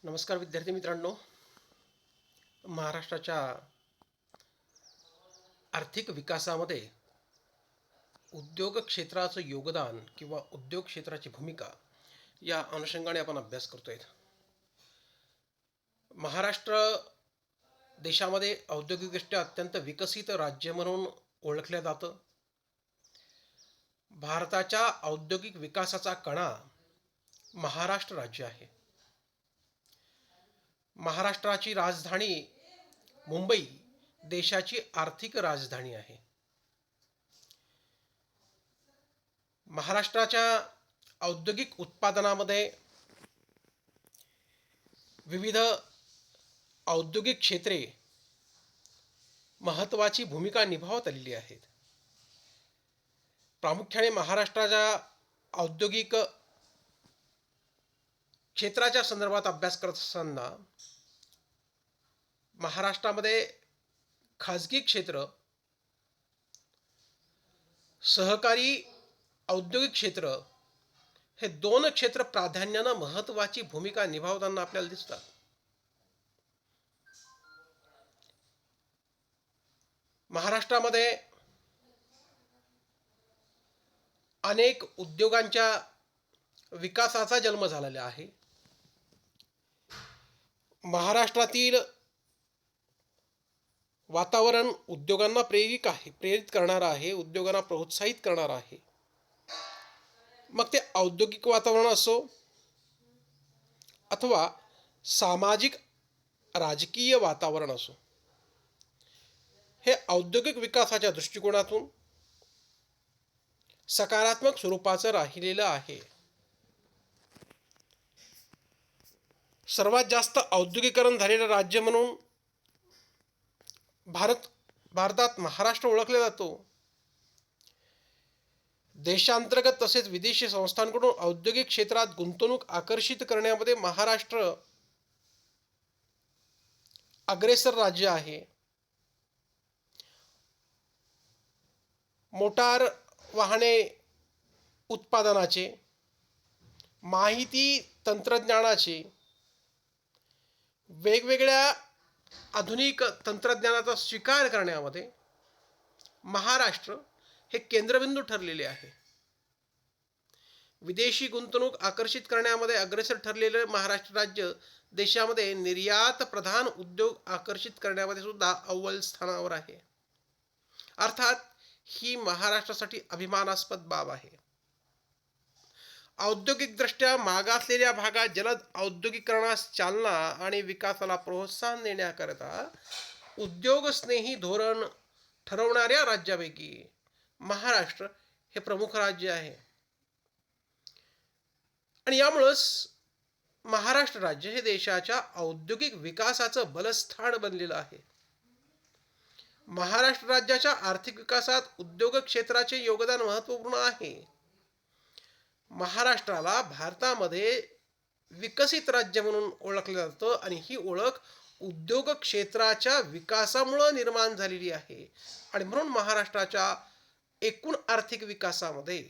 नमस्कार विद्यार्थी मित्रांनो. महाराष्ट्राच्या आर्थिक विकासामध्ये उद्योग क्षेत्राचं योगदान किंवा उद्योग क्षेत्राची भूमिका या अनुषंगाने आपण अभ्यास करतोय. महाराष्ट्र देशामध्ये औद्योगिकदृष्ट्या अत्यंत विकसित राज्य म्हणून ओळखलं जातं. भारताच्या औद्योगिक विकासाचा कणा महाराष्ट्र राज्य आहे. महाराष्ट्राची राजधानी मुंबई देशाची आर्थिक राजधानी आहे. महाराष्ट्राच्या औद्योगिक उत्पादनामध्ये विविध औद्योगिक क्षेत्रे महत्त्वाची भूमिका निभावत आलेली आहेत. प्रामुख्याने महाराष्ट्राच्या औद्योगिक क्षेत्राच्या संदर्भात अभ्यास करत असताना महाराष्ट्रामध्ये खाजगी क्षेत्र, सहकारी औद्योगिक क्षेत्र हे दोन क्षेत्र प्राधान्यानं महत्त्वाची भूमिका निभावताना आपल्याला दिसतात. महाराष्ट्रामध्ये अनेक उद्योगांच्या विकासाचा जन्म झालेला आहे. महाराष्ट्रातील वातावरण उद्योगांना प्रेरित करणारं आहे, उद्योगांना प्रोत्साहित करणारं आहे. मग ते औद्योगिक वातावरण असो अथवा सामाजिक राजकीय वातावरण असो, हे औद्योगिक विकासाच्या दृष्टिकोनातून सकारात्मक स्वरूपाचं राहिलेलं आहे. सर्वात जास्त औद्योगिकरण झालेलं राज्य म्हणून भारतात महाराष्ट्र ओळखला जातो. देशांतर्गत तसेच विदेशी संस्थांकडून औद्योगिक क्षेत्रात गुंतवणूक आकर्षित करण्यामध्ये महाराष्ट्र अग्रेसर राज्य आहे. मोटार वाहने उत्पादनाचे, माहिती तंत्रज्ञानाचे, वेगवेगळ्या आधुनिक तंत्रज्ञानाचा स्वीकार करण्यामध्ये महाराष्ट्र हे केंद्रबिंदू ठरलेले आहे. विदेशी गुंतवणूक आकर्षित करण्यामध्ये अग्रेसर ठरलेलं महाराष्ट्र राज्य देशामध्ये निर्यात प्रधान उद्योग आकर्षित करण्यामध्ये सुद्धा अव्वल स्थानावर आहे. अर्थात ही महाराष्ट्रासाठी अभिमानास्पद बाब आहे. औद्योगिकदृष्ट्या मागासलेल्या भागात जलद औद्योगिकरणास चालना आणि विकासाला प्रोत्साहन देण्याकरता उद्योगस्नेही धोरण ठरवणाऱ्या राज्यापैकी महाराष्ट्र हे प्रमुख राज्य आहे. आणि यामुळंच महाराष्ट्र राज्य हे देशाच्या औद्योगिक विकासाचं बलस्थान बनलेलं आहे. महाराष्ट्र राज्याच्या आर्थिक विकासात उद्योग क्षेत्राचे योगदान महत्त्वपूर्ण आहे. महाराष्ट्राला भारतामध्ये विकसित राज्य म्हणून ओळखलं जातं आणि ही ओळख उद्योग क्षेत्राच्या विकासामुळे निर्माण झालेली आहे. आणि म्हणून महाराष्ट्राच्या एकूण आर्थिक विकासामध्ये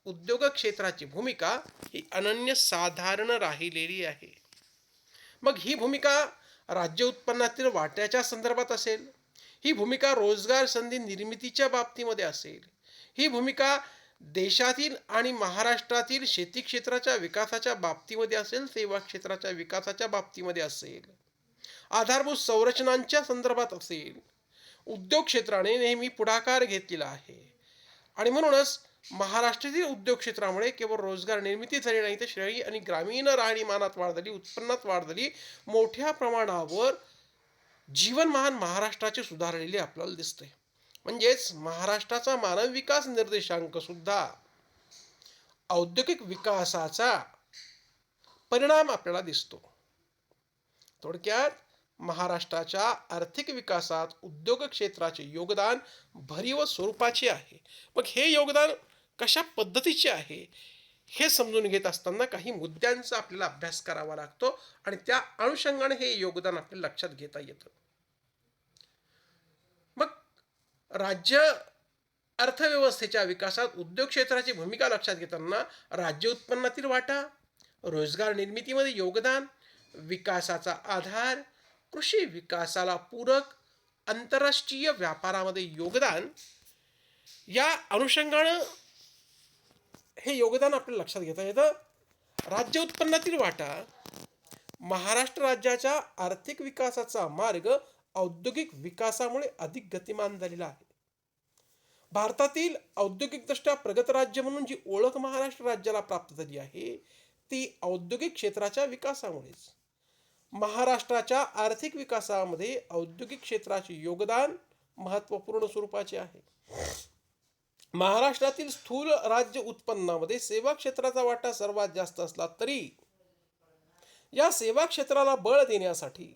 उद्योग क्षेत्राची भूमिका ही अनन्यसाधारण राहिलेली आहे. मग ही भूमिका राज्य उत्पन्नातील वाट्याच्या संदर्भात असेल, ही भूमिका रोजगार संधी निर्मितीच्या बाबतीमध्ये असेल, ही भूमिका देशातील आणि महाराष्ट्रातील शेती क्षेत्राच्या विकासाच्या बाबतीमध्ये असेल, सेवा क्षेत्राच्या विकासाच्या बाबतीमध्ये असेल, आधारभूत संरचनांच्या संदर्भात असेल, उद्योग क्षेत्राने नेहमी पुढाकार घेतलेला आहे. आणि म्हणूनच महाराष्ट्रातील उद्योग क्षेत्रामुळे केवळ रोजगार निर्मिती झाली नाही, तर शहरी आणि ग्रामीण राहणीमानात वाढ झाली, उत्पन्नात वाढ झाली, मोठ्या प्रमाणावर जीवनमान महाराष्ट्राचे सुधारलेले आपल्याला दिसते. म्हणजेच महाराष्ट्राचा मानव विकास निर्देशांक सुद्धा औद्योगिक विकासाचा परिणाम आपल्याला दिसतो. थोडक्यात महाराष्ट्राच्या आर्थिक विकासात उद्योग क्षेत्राचे योगदान भरीव स्वरूपाचे आहे. मग हे योगदान कशा पद्धतीचे आहे हे समजून घेत असताना काही मुद्द्यांचा आपल्याला अभ्यास करावा लागतो आणि त्या अनुषंगाने हे योगदान आपल्याला लक्षात घेता येतं. मग राज्य अर्थव्यवस्थेच्या विकासात उद्योग क्षेत्राची भूमिका लक्षात घेताना राज्य उत्पन्नातील वाटा, रोजगार निर्मितीमध्ये योगदान, विकासाचा आधार, कृषी विकासाला पूरक, आंतरराष्ट्रीय व्यापारामध्ये योगदान, या अनुषंगानं हे योगदान आपल्याला लक्षात घेता येतं. राज्य उत्पन्नातील वाटा, महाराष्ट्र राज्याच्या आर्थिक विकासाचा मार्ग औद्योगिक विकासामुळे अधिक गतिमान झालेला आहे. भारतातील औद्योगिकदृष्ट्या प्रगत राज्य म्हणून जी ओळख महाराष्ट्र राज्याला प्राप्त झाली आहे ती औद्योगिक क्षेत्राच्या विकासामुळेच. महाराष्ट्राच्या आर्थिक विकासामध्ये औद्योगिक क्षेत्राचे योगदान महत्त्वपूर्ण स्वरूपाचे आहे. महाराष्ट्रातील स्थूल राज्य उत्पन्नामध्ये सेवा क्षेत्राचा वाटा सर्वात जास्त असला तरी या सेवा क्षेत्राला बळ देण्यासाठी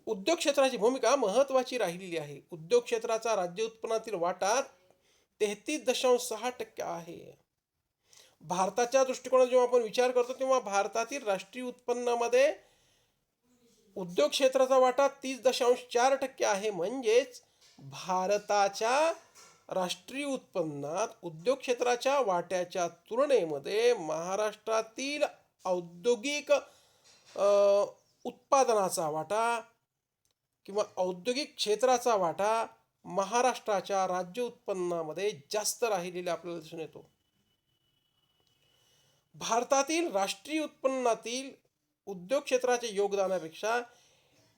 उद्योग क्षेत्राची भूमिका महत्त्वाची राहिलेली आहे. उद्योग क्षेत्राचा राज्य उत्पन्नातील वाटा 33.6% आहे. भारताच्या दृष्टिकोनात जेव्हा आपण विचार करतो तेव्हा भारतातील राष्ट्रीय उत्पन्नामध्ये उद्योग क्षेत्राचा वाटा 30.4% आहे. म्हणजेच भारताच्या राष्ट्रीय उत्पन्नात उद्योग क्षेत्राच्या वाट्याच्या तुलनेमध्ये महाराष्ट्रातील औद्योगिक उत्पादनाचा वाटा किंवा औद्योगिक क्षेत्राचा वाटा महाराष्ट्राच्या राज्य उत्पन्नामध्ये जास्त राहिलेला आपल्याला दिसून येतो. भारतातील राष्ट्रीय उत्पन्नातील उद्योग क्षेत्राच्या योगदानापेक्षा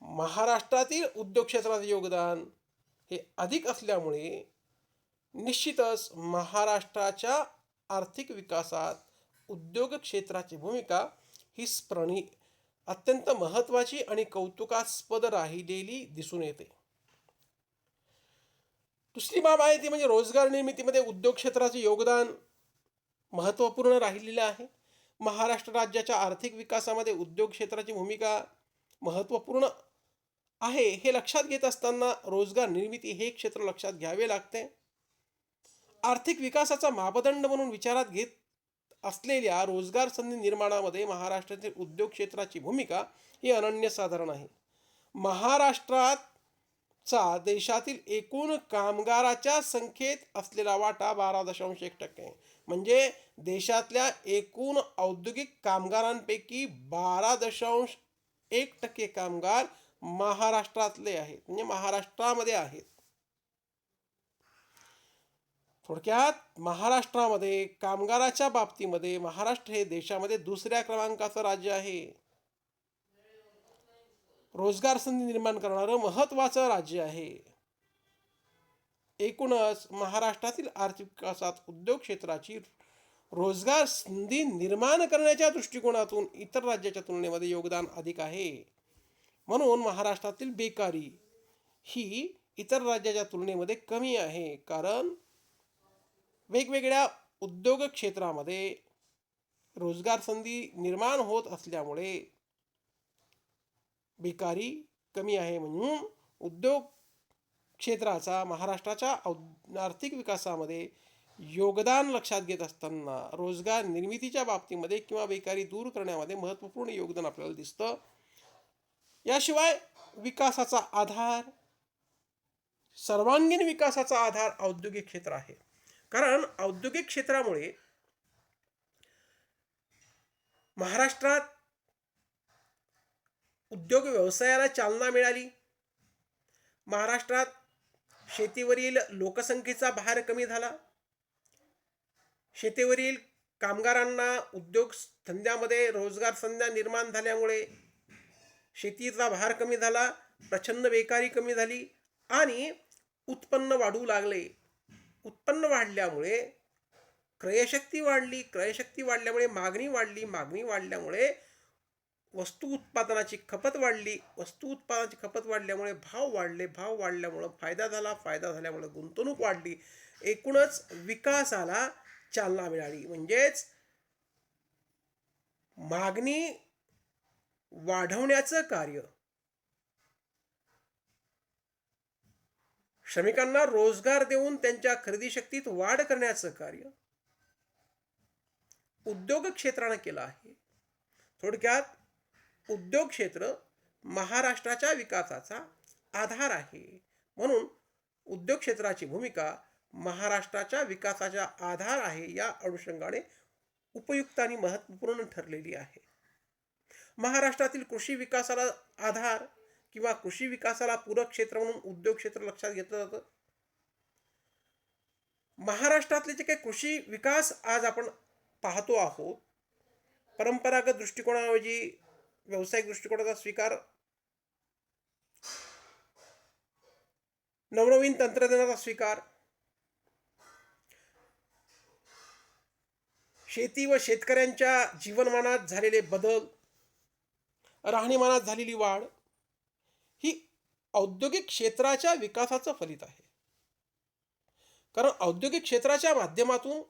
महाराष्ट्रातील उद्योग क्षेत्राचे योगदान हे अधिक असल्यामुळे निश्चितच महाराष्ट्राच्या आर्थिक विकासात उद्योग क्षेत्राची भूमिका ही स्मरणीय, अत्यंत महत्त्वाची आणि कौतुकास्पद राहिलेली दिसून येते. दुसरी बाब आहे ती म्हणजे रोजगार निर्मितीमध्ये उद्योग क्षेत्राचे योगदान महत्त्वपूर्ण राहिलेलं आहे. महाराष्ट्र राज्याच्या आर्थिक विकासामध्ये उद्योग क्षेत्राची भूमिका महत्त्वपूर्ण आहे हे लक्षात घेत असताना रोजगार निर्मिती हे क्षेत्र लक्षात घ्यावे लागते. आर्थिक विकासाचा मापदंड म्हणून विचारात घेत असलेल्या रोजगार संधी निर्माणामध्ये महाराष्ट्रातील उद्योग क्षेत्राची भूमिका ही अनन्यसाधारण आहे. महाराष्ट्राचा देशातील एकूण कामगाराच्या संख्येत असलेला वाटा 12.1% आहे. म्हणजे देशातल्या एकूण औद्योगिक कामगारांपैकी 12.1% कामगार महाराष्ट्रातले आहेत, म्हणजे महाराष्ट्रामध्ये आहेत. थोडक्यात महाराष्ट्रामध्ये कामगाराच्या बाबतीमध्ये महाराष्ट्र हे देशामध्ये दुसऱ्या क्रमांकाचं राज्य आहे. रोजगार संधी निर्माण करणारं महत्त्वाचं राज्य आहे. एकूणच महाराष्ट्रातील आर्थिक विकासात उद्योग क्षेत्राची रोजगार संधी निर्माण करण्याच्या दृष्टिकोनातून इतर राज्याच्या तुलनेमध्ये योगदान अधिक आहे. म्हणून महाराष्ट्रातील बेकारी ही इतर राज्याच्या तुलनेमध्ये कमी आहे. कारण वेगवेगळ्या उद्योग क्षेत्रामध्ये रोजगार संधी निर्माण होत असल्यामुळे बेकारी कमी आहे. म्हणून उद्योग क्षेत्राचा महाराष्ट्राच्या आर्थिक विकासामध्ये योगदान लक्षात घेत असताना रोजगार निर्मितीच्या बाबतीमध्ये किंवा बेकारी दूर करण्यामध्ये महत्त्वपूर्ण योगदान आपल्याला दिसतं. याशिवाय विकासाचा आधार, सर्वांगीण विकासाचा आधार औद्योगिक क्षेत्र आहे. कारण औद्योगिक क्षेत्रामुळे महाराष्ट्रात उद्योग व्यवसायाला चालना मिळाली. महाराष्ट्रात शेतीवरील लोकसंख्येचा भार कमी झाला. शेतीवरील कामगारांना उद्योग धंद्यामध्ये रोजगार संधी निर्माण झाल्यामुळे शेतीचा भार कमी झाला, प्रचंड बेकारी कमी झाली आणि उत्पन्न वाढू लागले. उत्पन्न वाढल्यामुळे क्रयशक्ती वाढली, क्रयशक्ती वाढल्यामुळे मागणी वाढली, मागणी वाढल्यामुळे वस्तू उत्पादनाची खपत वाढली, वस्तू उत्पादनाची खपत वाढल्यामुळे भाव वाढले, भाव वाढल्यामुळे फायदा झाला, फायदा झाल्यामुळे गुंतवणूक वाढली. एकूणच विकासाला चालना मिळाली. म्हणजेच मागणी वाढवण्याचं कार्य, श्रमिकांना रोजगार देऊन त्यांच्या खरेदी शक्तीत वाढ करण्याचं कार्य उद्योग क्षेत्राने केलं आहे. थोडक्यात उद्योग क्षेत्र महाराष्ट्राच्या विकासाचा आधार आहे. म्हणून उद्योग क्षेत्राची भूमिका महाराष्ट्राच्या विकासाचा आधार आहे या अनुषंगाने उपयुक्त आणि महत्त्वपूर्ण ठरलेली आहे. महाराष्ट्रातील कृषी विकासाला आधार किंवा कृषी विकासाला पूरक क्षेत्र म्हणून उद्योग क्षेत्र लक्षात घेतलं जातं. महाराष्ट्रातले जे काही कृषी विकास आज आपण पाहतो आहोत, परंपरागत दृष्टिकोनाऐवजी व्यावसायिक दृष्टिकोनाचा स्वीकार, नवनवीन तंत्रज्ञानाचा स्वीकार, शेती व शेतकऱ्यांच्या जीवनमानात झालेले बदल, राहणीमानात झालेली वाढ ही औद्योगिक क्षेत्राच्या विकासाचं फलित आहे. कारण औद्योगिक क्षेत्राच्या माध्यमातून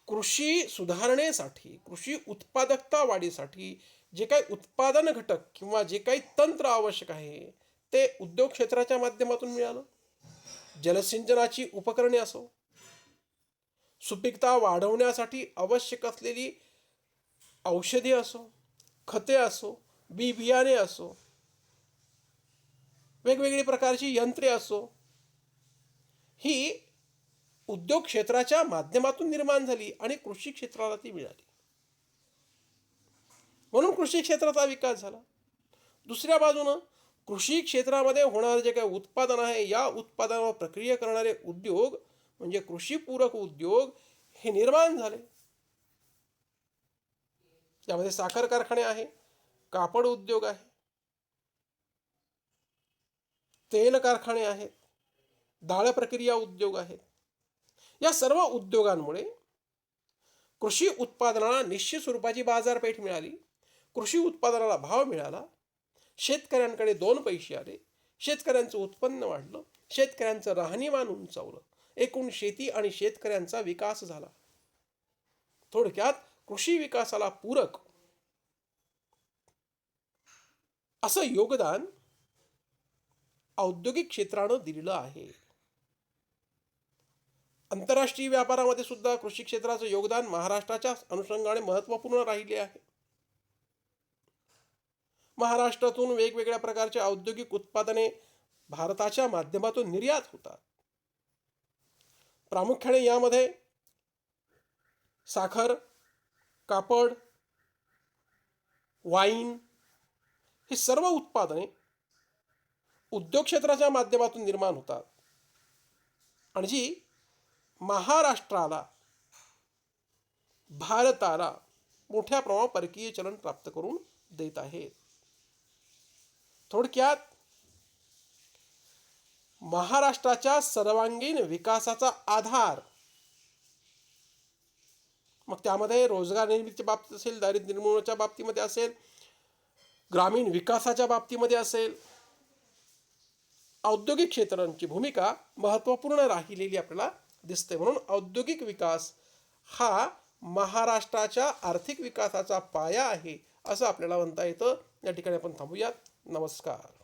कृषी सुधारणेसाठी, कृषी उत्पादकता वाढीसाठी जे काही उत्पादन घटक किंवा जे काही तंत्र आवश्यक आहे ते उद्योग क्षेत्राच्या माध्यमातून मिळालं. जलसिंचनाची उपकरणे असो, सुपीकता वाढवण्यासाठी आवश्यक असलेली औषधे असो, खते असो, बी बियाणे असो, वेगवेगळी प्रकारची यंत्रे असो, ही उद्योग क्षेत्राच्या माध्यमातून निर्माण झाली आणि कृषी क्षेत्राला ती मिळाली. म्हणून कृषी क्षेत्राचा विकास झाला. दुसऱ्या बाजूनं कृषी क्षेत्रामध्ये होणारे जे काही उत्पादन आहे, या उत्पादनावर प्रक्रिया करणारे उद्योग म्हणजे कृषीपूरक उद्योग हे निर्माण झाले. त्यामध्ये साखर कारखाने आहे, कापड उद्योग आहे, तेल कारखाने आहेत, डाळ प्रक्रिया उद्योग आहेत. या सर्व उद्योगांमुळे कृषी उत्पादनाला निश्चित स्वरूपाची बाजारपेठ मिळाली, कृषी उत्पादनाला भाव मिळाला, शेतकऱ्यांकडे दोन पैसे आले, शेतकऱ्यांचं उत्पन्न वाढलं, शेतकऱ्यांचं राहणीमान उंचावलं, एकूण शेती आणि शेतकऱ्यांचा विकास झाला. थोडक्यात कृषी विकासाला पूरक असं योगदान औद्योगिक क्षेत्रानं दिलेलं आहे. आंतरराष्ट्रीय व्यापारामध्ये सुद्धा कृषी क्षेत्राचं योगदान महाराष्ट्राच्या अनुषंगाने महत्त्वपूर्ण राहिले आहे. महाराष्ट्रातून वेगवेगळ्या प्रकारच्या औद्योगिक उत्पादने भारताच्या माध्यमातून निर्यात होतात. प्रामुख्याने यामध्ये साखर, कापड, वाईन ही सर्व उत्पादने उद्योग क्षेत्राच्या माध्यमातून निर्माण होतात आणि जी महाराष्ट्राला, भारताला मोठ्या प्रमाणात परकीय चलन प्राप्त करून देत आहेत. थोडक्यात महाराष्ट्राच्या सर्वांगीण विकासाचा आधार, मग त्यामध्ये रोजगार निर्मितीच्या बाबतीत असेल, दारिद्र्य निर्मूलनाच्या बाबतीमध्ये असेल, ग्रामीण विकासाच्या बाबतीमध्ये असेल, औद्योगिक क्षेत्रांची भूमिका महत्त्वपूर्ण राहिलेली आपल्याला दिसते. म्हणून औद्योगिक विकास हा महाराष्ट्राच्या आर्थिक विकासाचा पाया आहे असं आपल्याला म्हणता येतं. या ठिकाणी आपण थांबूयात. नमस्कार.